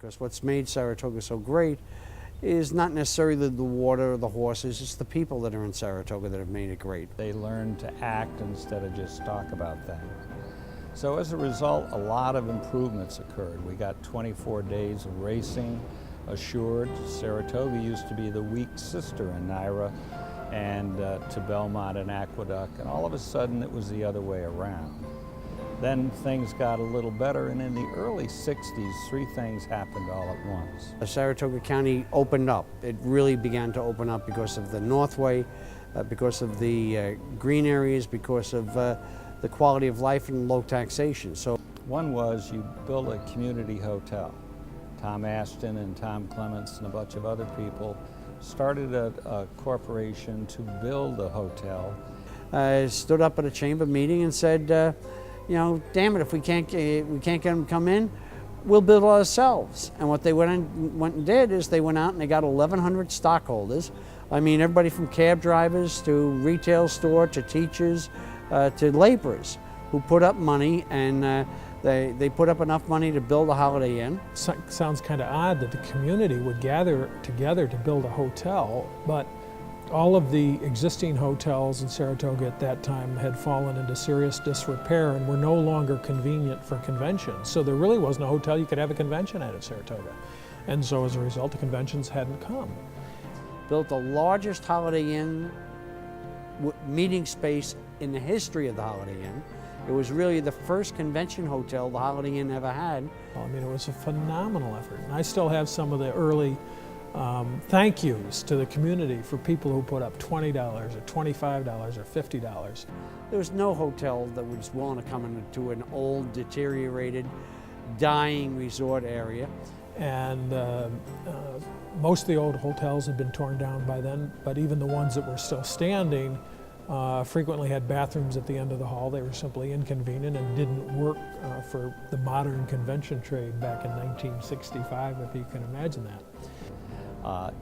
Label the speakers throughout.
Speaker 1: because what's made Saratoga so great is not necessarily the water or the horses, it's the people that are in Saratoga that have made it great.
Speaker 2: They learn to act instead of just talk about things. So as a result, a lot of improvements occurred. We got 24 days of racing assured. Saratoga used to be the weak sister in Naira and to Belmont and Aqueduct, and all of a sudden it was the other way around. Then things got a little better, and in the early 60s, three things happened all at once.
Speaker 1: Saratoga County opened up. It really began to open up because of the Northway, because of the green areas, because of the quality of life and low taxation. So
Speaker 2: one was you build a community hotel. Tom Ashton and Tom Clements and a bunch of other people started a corporation to build a hotel.
Speaker 1: I stood up at a chamber meeting and said, you know, damn it, if we can't get them to come in, we'll build it ourselves. And what they went and did is they went out and they got 1,100 stockholders. I mean, everybody from cab drivers to retail store to teachers to laborers who put up money, and they put up enough money to build a Holiday Inn.
Speaker 3: Sounds kind of odd that the community would gather together to build a hotel, but all of the existing hotels in Saratoga at that time had fallen into serious disrepair and were no longer convenient for conventions. So there really wasn't a hotel you could have a convention at Saratoga. And so as a result, the conventions hadn't come.
Speaker 1: Built the largest Holiday Inn meeting space in the history of the Holiday Inn. It was really the first convention hotel the Holiday Inn ever had.
Speaker 3: I mean, it was a phenomenal effort. And I still have some of the early thank yous to the community for people who put up $20 or $25 or $50.
Speaker 1: There was no hotel that was willing to come into an old, deteriorated, dying resort area.
Speaker 3: And most of the old hotels had been torn down by then, but even the ones that were still standing frequently had bathrooms at the end of the hall. They were simply inconvenient and didn't work for the modern convention trade back in 1965, if you can imagine that.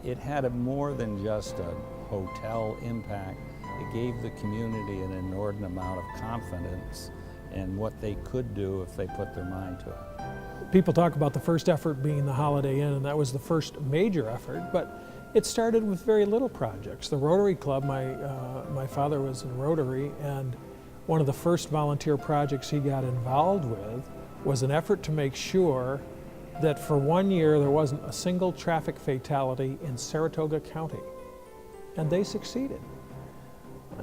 Speaker 2: It had more than just a hotel impact. It gave the community an inordinate amount of confidence in what they could do if they put their mind to it.
Speaker 3: People talk about the first effort being the Holiday Inn, and that was the first major effort, but it started with very little projects. The Rotary Club, my father was in Rotary, and one of the first volunteer projects he got involved with was an effort to make sure that for 1 year there wasn't a single traffic fatality in Saratoga County. And they succeeded.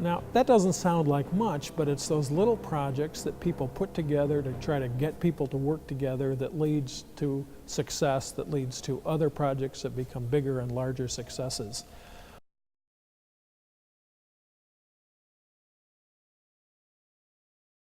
Speaker 3: Now, that doesn't sound like much, but it's those little projects that people put together to try to get people to work together that leads to success, that leads to other projects that become bigger and larger successes.